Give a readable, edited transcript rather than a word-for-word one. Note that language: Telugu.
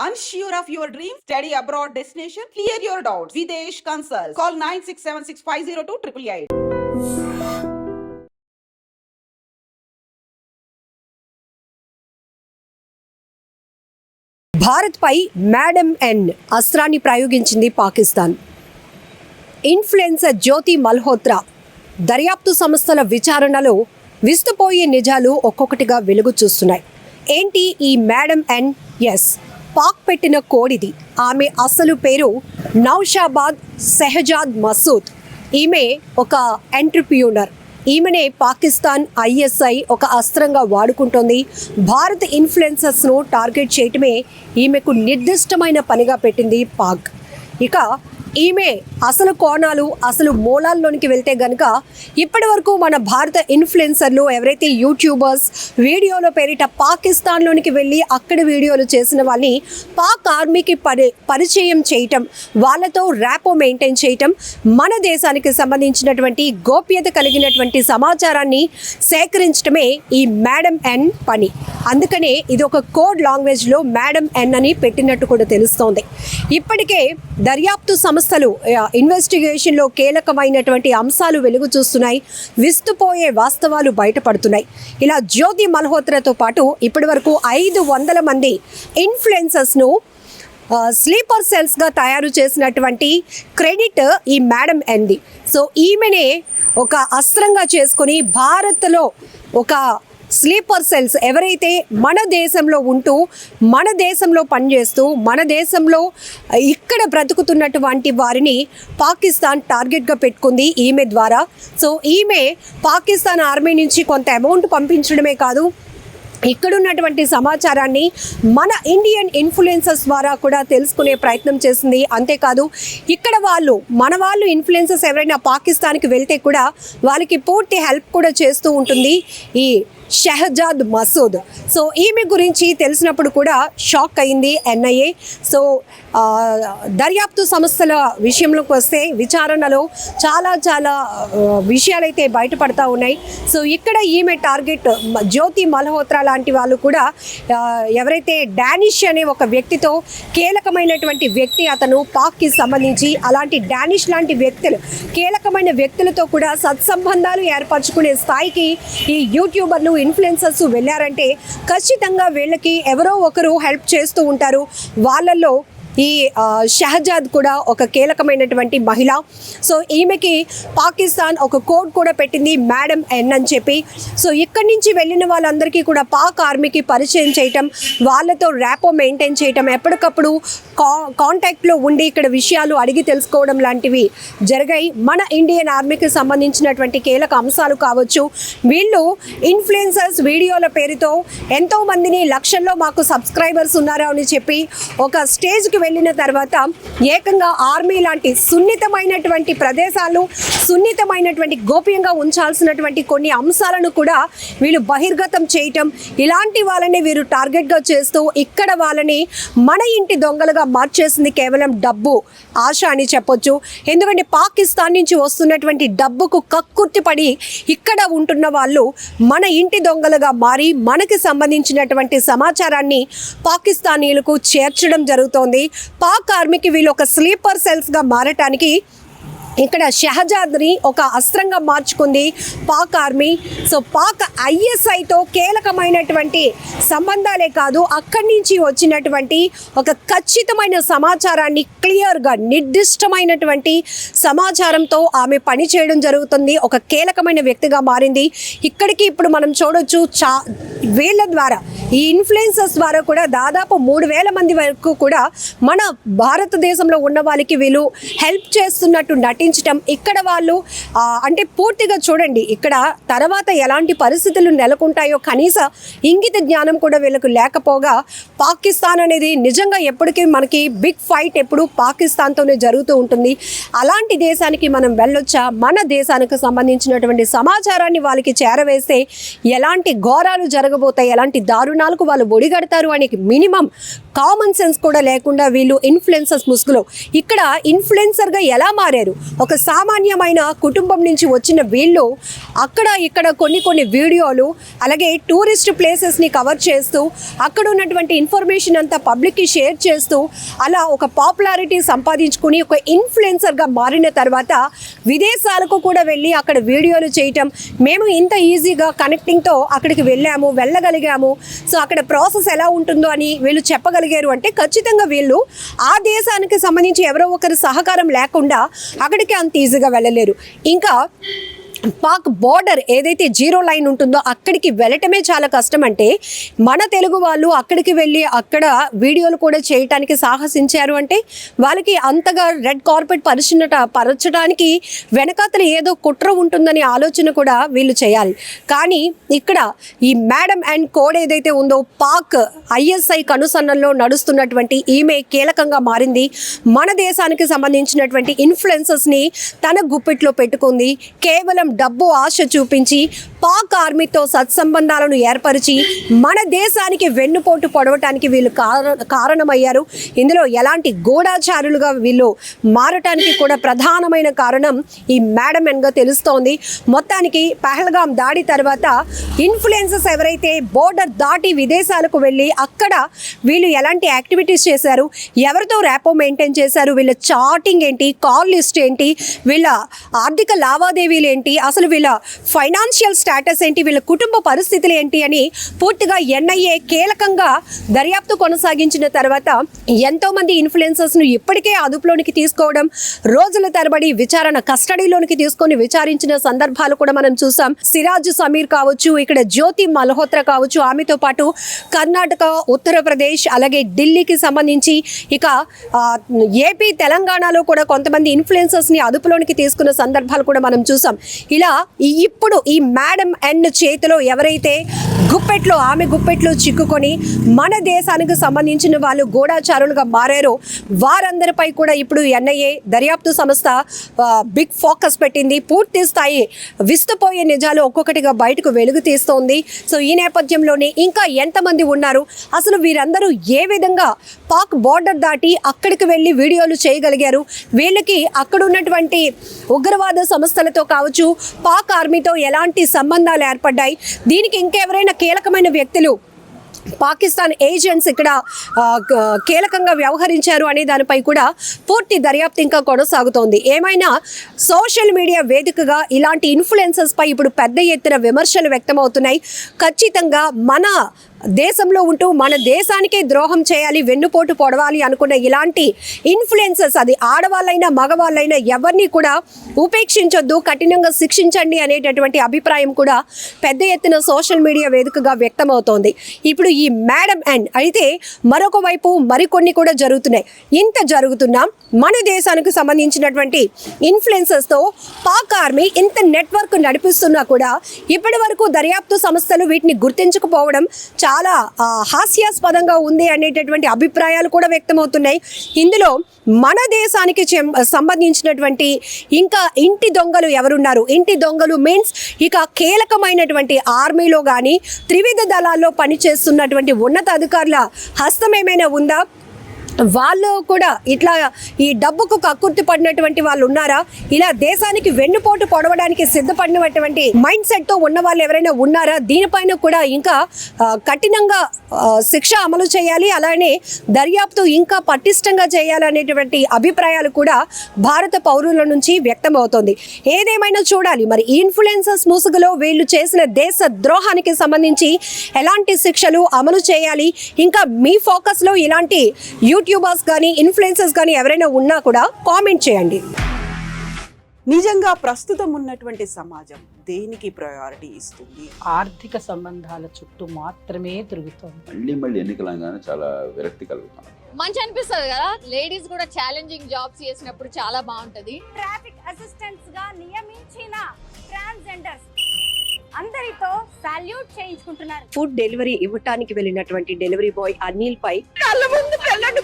Unsure of your dream? Study abroad destination? Clear your doubts. Videsh Consult. Call 9676502888. Bharat pi madam ఎన్ అస్త్రాన్ని ప్రయోగించింది పాకిస్తాన్. ఇన్ఫ్లుయెన్సర్ జ్యోతి మల్హోత్రా దర్యాప్తు సంస్థల విచారణలో విస్తుపోయే నిజాలు ఒక్కొక్కటిగా వెలుగు చూస్తున్నాయి. ఏంటి ఈ మేడం ఎన్? ఎస్, పాక్ పెట్టిన కోడిది. ఆమె అసలు పేరు నౌషాబాద్ షెహజాద్ మసూద్. ఈమె ఒక ఎంటర్‌ప్రెన్యూర్. ఈమెనే పాకిస్తాన్ ఐఎస్ఐ ఒక అస్త్రంగా వాడుకుంటోంది. భారత్ ఇన్ఫ్లుయెన్సర్స్ను టార్గెట్ చేయటమే ఈమెకు నిర్దిష్టమైన పనిగా పెట్టింది పాక్. ఇక ఈమె అసలు కోణాలు, అసలు మూలాల్లోనికి వెళ్తే గనుక ఇప్పటి వరకు మన భారత ఇన్ఫ్లుయెన్సర్లు ఎవరైతే యూట్యూబర్స్ వీడియోల పేరిట పాకిస్తాన్లోనికి వెళ్ళి అక్కడ వీడియోలు చేసిన వాళ్ళని పాక్ ఆర్మీకి పరిచయం చేయటం, వాళ్ళతో ర్యాపో మెయింటైన్ చేయటం, మన దేశానికి సంబంధించినటువంటి గోప్యత కలిగినటువంటి సమాచారాన్ని సేకరించడమే ఈ మేడం ఎన్ పని. అందుకనే ఇది ఒక కోడ్ లాంగ్వేజ్లో మేడం ఎన్ అని పెట్టినట్టు కూడా తెలుస్తోంది. ఇప్పటికే దర్యాప్తు సంస్థలు ఇన్వెస్టిగేషన్లో కీలకమైనటువంటి అంశాలు వెలుగు చూస్తున్నాయి. విస్తుపోయే వాస్తవాలు బయటపడుతున్నాయి. ఇలా జ్యోతి మల్హోత్రాతో పాటు ఇప్పటి వరకు 500 మంది ఇన్ఫ్లుయెన్సర్స్ను స్లీపర్ సెల్స్గా తయారు చేసినటువంటి క్రెడిట్ ఈ మేడం ఎన్ది. సో ఈమెనే ఒక అస్త్రంగా చేసుకొని భారత్లో ఒక స్లీపర్ సెల్స్ ఎవరైతే మన దేశంలో ఉంటూ, మన దేశంలో పనిచేస్తూ, మన దేశంలో ఇక్కడ బ్రతుకుతున్నటువంటి వారిని పాకిస్తాన్ టార్గెట్గా పెట్టుకుంది ఈమె ద్వారా. సో ఈమె పాకిస్తాన్ ఆర్మీ నుంచి కొంత అమౌంట్ పంపించడమే కాదు, ఇక్కడున్నటువంటి సమాచారాన్ని మన ఇండియన్ ఇన్ఫ్లుయెన్సర్స్ ద్వారా కూడా తెలుసుకునే ప్రయత్నం చేసింది. అంతేకాదు ఇక్కడ మన వాళ్ళు ఇన్ఫ్లుయెన్సర్స్ ఎవరైనా పాకిస్తాన్కి వెళ్తే కూడా వాళ్ళకి పూర్తి హెల్ప్ కూడా చేస్తూ ఉంటుంది ఈ షెహజాద్ మసూద్. సో ఈమె గురించి తెలిసినప్పుడు కూడా షాక్ అయింది ఎన్ఐఏ. సో దర్యాప్తు సంస్థల విషయంలోకి వస్తే విచారణలో చాలా విషయాలైతే బయటపడతా ఉన్నాయి. సో ఇక్కడ ఈమె టార్గెట్ జ్యోతి మల్హోత్రా లాంటి వాళ్ళు కూడా ఎవరైతే డానిష్ అనే ఒక వ్యక్తితో కీలకమైనటువంటి వ్యక్తి, అతను పాక్కి సంబంధించి అలాంటి డానిష్ లాంటి వ్యక్తులు కీలకమైన వ్యక్తులతో కూడా సత్సంబంధాలు ఏర్పరచుకునే స్థాయికి ఈ యూట్యూబర్లు ఇన్ఫ్లుయెన్సర్స్ వెళ్ళారంటే ఖచ్చితంగా వీళ్ళకి ఎవరో ఒకరు హెల్ప్ చేస్తూ ఉంటారు. వాళ్ళల్లో ఈ షెహజాద్ కూడా ఒక కీలకమైనటువంటి మహిళ. సో ఈమెకి పాకిస్తాన్ ఒక కోడ్ కూడా పెట్టింది మేడం ఎన్ అని చెప్పి. సో ఇక్కడి నుంచి వెళ్ళిన వాళ్ళందరికీ కూడా పాక్ ఆర్మీకి పరిచయం చేయటం, వాళ్ళతో ర్యాపో మెయింటైన్ చేయటం, ఎప్పటికప్పుడు కాంటాక్ట్లో ఉండి ఇక్కడ విషయాలు అడిగి తెలుసుకోవడం లాంటివి జరిగాయి. మన ఇండియన్ ఆర్మీకి సంబంధించినటువంటి కీలక అంశాలు కావచ్చు. వీళ్ళు ఇన్ఫ్లుయెన్సర్స్ వీడియోల పేరుతో ఎంతోమందిని లక్షల్లో మాకు సబ్స్క్రైబర్స్ ఉన్నారు అని చెప్పి ఒక స్టేజ్కి వెళ్ళిన తర్వాత ఏకంగా ఆర్మీ లాంటి సున్నితమైనటువంటి ప్రదేశాలు, సున్నితమైనటువంటి గోప్యంగా ఉంచాల్సినటువంటి కొన్ని అంశాలను కూడా వీళ్ళు బహిర్గతం చేయటం, ఇలాంటి వాళ్ళని వీరు టార్గెట్గా చేస్తూ ఇక్కడ వాళ్ళని మన ఇంటి దొంగలుగా మార్చేసింది కేవలం డబ్బు ఆశ అని చెప్పొచ్చు. ఎందుకంటే పాకిస్తాన్ నుంచి వస్తున్నటువంటి డబ్బుకు కక్కుర్తిపడి ఇక్కడ ఉంటున్న వాళ్ళు మన ఇంటి దొంగలుగా మారి మనకి సంబంధించినటువంటి సమాచారాన్ని పాకిస్తానీలకు చేర్చడం జరుగుతోంది. పాక్ ఆర్మీకి వీళ్ళు ఒక స్లీపర్ సెల్స్గా మారటానికి ఇక్కడ షెహజాద్ని ఒక అస్త్రంగా మార్చుకుంది పాక్ ఆర్మీ. సో పాక్ ఐఎస్ఐతో కీలకమైనటువంటి సంబంధాలే కాదు, అక్కడి నుంచి వచ్చినటువంటి ఒక ఖచ్చితమైన సమాచారాన్ని క్లియర్గా నిర్దిష్టమైనటువంటి సమాచారంతో ఆమె పని చేయడం జరుగుతుంది. ఒక కీలకమైన వ్యక్తిగా మారింది. ఇక్కడికి ఇప్పుడు మనం చూడొచ్చు వీళ్ళ ద్వారా, ఈ ఇన్ఫ్లుయెన్సర్స్ ద్వారా కూడా దాదాపు 3000 మంది వరకు కూడా మన భారతదేశంలో ఉన్న వాళ్ళకి వీళ్ళు హెల్ప్ చేస్తున్నట్టు నటించటం. ఇక్కడ వాళ్ళు అంటే పూర్తిగా చూడండి, ఇక్కడ తర్వాత ఎలాంటి పరిస్థితులు నెలకొంటాయో కనీస ఇంగిత జ్ఞానం కూడా వీళ్ళకు లేకపోగా పాకిస్తాన్ అనేది నిజంగా ఎప్పటికీ మనకి బిగ్ ఫైట్ ఎప్పుడు పాకిస్తాన్తోనే జరుగుతూ ఉంటుంది. అలాంటి దేశానికి మనం వెళ్ళొచ్చా? మన దేశానికి సంబంధించినటువంటి సమాచారాన్ని వాళ్ళకి చేరవేస్తే ఎలాంటి ఘోరాలు జరగబోతాయి, ఎలాంటి దారుణాలకు వాళ్ళు ఒడిగడతారు అనే మినిమం కామన్ సెన్స్ కూడా లేకుండా వీళ్ళు ఇన్ఫ్లుయెన్సర్స్ ముసుగులో ఇక్కడ ఇన్ఫ్లుయెన్సర్గా ఎలా మారారు, ఒక సామాన్యమైన కుటుంబం నుంచి వచ్చిన వీళ్ళు అక్కడ ఇక్కడ కొన్ని వీడియోలు అలాగే టూరిస్ట్ ప్లేసెస్ని కవర్ చేస్తూ అక్కడ ఉన్నటువంటి ఇన్ఫర్మేషన్ అంతా పబ్లిక్కి షేర్ చేస్తూ అలా ఒక పాపులారిటీ సంపాదించుకుని ఒక ఇన్ఫ్లుయెన్సర్గా మారిన తర్వాత విదేశాలకు కూడా వెళ్ళి అక్కడ వీడియోలు చేయటం, మేము ఇంత ఈజీగా కనెక్టింగ్తో అక్కడికి వెళ్ళగలిగాము, సో అక్కడ ప్రాసెస్ ఎలా ఉంటుందో అని వీళ్ళు చెప్పగలిగారు అంటే ఖచ్చితంగా వీళ్ళు ఆ దేశానికి సంబంధించి ఎవరో ఒకరి సహకారం లేకుండా అక్కడికి అంత ఈజీగా వెళ్ళలేరు. ఇంకా పాక్ బార్డర్ ఏదైతే జీరో లైన్ ఉంటుందో అక్కడికి వెళ్ళటమే చాలా కష్టం. అంటే మన తెలుగు వాళ్ళు అక్కడికి వెళ్ళి అక్కడ వీడియోలు కూడా చేయటానికి సాహసించారు అంటే వాళ్ళకి అంతగా రెడ్ కార్పెట్ పరచడానికి వెనకాతల ఏదో కుట్ర ఉంటుందని ఆలోచన కూడా వీళ్ళు చేయాలి. కానీ ఇక్కడ ఈ మేడం అండ్ కోడ్ ఏదైతే ఉందో పాక్ ISI కనుసన్నల్లో నడుస్తున్నటువంటి ఈమె కీలకంగా మారింది. మన దేశానికి సంబంధించినటువంటి ఇన్ఫ్లుయెన్సర్స్ని తన గుప్పిట్లో పెట్టుకుంది. కేవలం డబ్బు ఆశ చూపించి పాక్ ఆర్మీతో సత్సంబంధాలను ఏర్పరిచి మన దేశానికి వెన్నుపోటు పొడవటానికి వీళ్ళు కారణమయ్యారు. ఇందులో ఎలాంటి గూఢాచారులుగా వీళ్ళు మారటానికి కూడా ప్రధానమైన కారణం ఈ మేడం ఎన్గా తెలుస్తోంది. మొత్తానికి పహల్గాం దాడి తర్వాత ఇన్ఫ్లుయెన్సర్స్ ఎవరైతే బోర్డర్ దాటి విదేశాలకు వెళ్ళి అక్కడ వీళ్ళు ఎలాంటి యాక్టివిటీస్ చేశారు, ఎవరితో ర్యాపో మెయింటైన్ చేశారు, వీళ్ళ చాటింగ్ ఏంటి, కాల్ లిస్ట్ ఏంటి, వీళ్ళ ఆర్థిక లావాదేవీలు ఏంటి, అసలు వీళ్ళ ఫైనాన్షియల్ స్టేటస్ ఏంటి, వీళ్ళ కుటుంబ పరిస్థితులు ఏంటి అని పూర్తిగా NIA కీలకంగా దర్యాప్తు కొనసాగించిన తర్వాత ఎంతోమంది ఇన్ఫ్లుయెన్సర్స్ను ఇప్పటికే అదుపులోనికి తీసుకోవడం, రోజుల తరబడి విచారణ కస్టడీలోనికి తీసుకొని విచారించిన సందర్భాలు కూడా మనం చూసాం. సిరాజ్ సమీర్ కావచ్చు, ఇక్కడ జ్యోతి మల్హోత్రా కావచ్చు, ఆమెతో పాటు కర్ణాటక, ఉత్తరప్రదేశ్ అలాగే ఢిల్లీకి సంబంధించి ఇక ఏపీ, తెలంగాణలో కూడా కొంతమంది ఇన్ఫ్లుయెన్సర్స్ని అదుపులోనికి తీసుకున్న సందర్భాలు కూడా మనం చూసాం. ఇలా ఇప్పుడు ఈ మేడం అండ్ చేతిలో ఎవరైతే ఆమె గుప్పెట్లో చిక్కుకొని మన దేశానికి సంబంధించిన వాళ్ళు గూఢాచారులుగా మారారో వారందరిపై కూడా ఇప్పుడు NIA దర్యాప్తు సంస్థ బిగ్ ఫోకస్ పెట్టింది. పూర్తి స్థాయి విస్తుపోయే నిజాలు ఒక్కొక్కటిగా బయటకు వెలుగు తీస్తోంది. సో ఈ నేపథ్యంలోనే ఇంకా ఎంతమంది ఉన్నారు, అసలు వీరందరూ ఏ విధంగా పాక్ బార్డర్ దాటి అక్కడికి వెళ్ళి వీడియోలు చేయగలిగారు, వీళ్ళకి అక్కడ ఉన్నటువంటి ఉగ్రవాద సంస్థలతో కావచ్చు, పాక్ ఆర్మీతో ఎలాంటి సంబంధాలు ఏర్పడ్డాయి, దీనికి ఇంకెవరైనా కీలకమైన వ్యక్తులు పాకిస్తాన్ ఏజెంట్స్ ఇక్కడ కీలకంగా వ్యవహరించారు అనే దానిపై కూడా పూర్తి దర్యాప్తు ఇంకా కొనసాగుతోంది. ఏమైనా సోషల్ మీడియా వేదికగా ఇలాంటి ఇన్ఫ్లుయెన్సర్స్ పై ఇప్పుడు పెద్ద ఎత్తున విమర్శలు వ్యక్తమవుతున్నాయి. ఖచ్చితంగా మన దేశంలో ఉంటూ మన దేశానికే ద్రోహం చేయాలి, వెన్నుపోటు పొడవాలి అనుకున్న ఇలాంటి ఇన్ఫ్లుయెన్సర్స్, అది ఆడవాళ్ళైనా మగవాళ్ళైనా ఎవరిని కూడా ఉపేక్షించొద్దు, కఠినంగా శిక్షించండి అనేటటువంటి అభిప్రాయం కూడా పెద్ద ఎత్తున సోషల్ మీడియా వేదికగా వ్యక్తమవుతోంది. ఇప్పుడు ఈ మేడం అండ్ అయితే మరొక వైపు మరికొన్ని కూడా జరుగుతున్నాయి. ఇంత జరుగుతున్నా మన దేశానికి సంబంధించినటువంటి ఇన్ఫ్లుయెన్సర్స్తో పాక్ ఆర్మీ ఇంత నెట్వర్క్ నడిపిస్తున్నా కూడా ఇప్పటి వరకు దర్యాప్తు సంస్థలు వీటిని గుర్తించకపోవడం చాలా హాస్యాస్పదంగా ఉంది అనేటటువంటి అభిప్రాయాలు కూడా వ్యక్తమవుతున్నాయి. ఇందులో మన దేశానికి సంబంధించినటువంటి ఇంకా ఇంటి దొంగలు ఎవరున్నారు, ఇంటి దొంగలు మీన్స్ ఇక కీలకమైనటువంటి ఆర్మీలో కానీ త్రివిధ దళాల్లో పనిచేస్తున్నటువంటి ఉన్నతాధికారుల హస్తం ఏమైనా ఉందా, వాళ్ళు కూడా ఇట్లా ఈ డబ్బుకు కక్కుర్తి పడినటువంటి వాళ్ళు ఉన్నారా, ఇలా దేశానికి వెన్నుపోటు పొడవడానికి సిద్ధపడినటువంటి మైండ్ సెట్తో ఉన్న వాళ్ళు ఎవరైనా ఉన్నారా, దీనిపైన కూడా ఇంకా కఠినంగా శిక్ష అమలు చేయాలి, అలానే దర్యాప్తు ఇంకా పటిష్టంగా చేయాలనేటువంటి అభిప్రాయాలు కూడా భారత పౌరుల నుంచి వ్యక్తమవుతోంది. ఏదేమైనా చూడాలి మరి ఇన్ఫ్లుయెన్సర్స్ ముసుగులో వీళ్ళు చేసిన దేశ ద్రోహానికి సంబంధించి ఎలాంటి శిక్షలు అమలు చేయాలి. ఇంకా మీ ఫోకస్లో ఇలాంటి యూట్యూబర్స్ కానీ ఇన్ఫ్లుయెన్సర్స్ కానీ ఎవరైనా ఉన్నా కూడా కామెంట్ చేయండి. నిజంగా ప్రస్తుతం ఉన్నటువంటి సమాజం దేనికి ప్రయారిటీ ఇస్తుంది? ఆర్థిక సంబంధాల చుట్టూ మాత్రమే తిరుగుతుంది. మళ్ళీ ఎన్నికలంగానే చాలా విరక్తి కలుగుతాం. మంచి అనిపిస్తుంది కదా, లేడీస్ కూడా ఛాలెంజింగ్ జాబ్స్ చేసినప్పుడు చాలా బాగుంటది. ట్రాఫిక్ అసిస్టెంట్స్ గా నియమించిన ట్రాన్స్జెండర్స్ అందరితో సాల్యూట్ చేయించుకుంటున్నారు. ఫుడ్ డెలివరీ ఇవ్వటానికి వెళ్ళినటువంటి డెలివరీ బాయ్ అనిల్ పై కళ్ళ ముందు పెళ్ళండి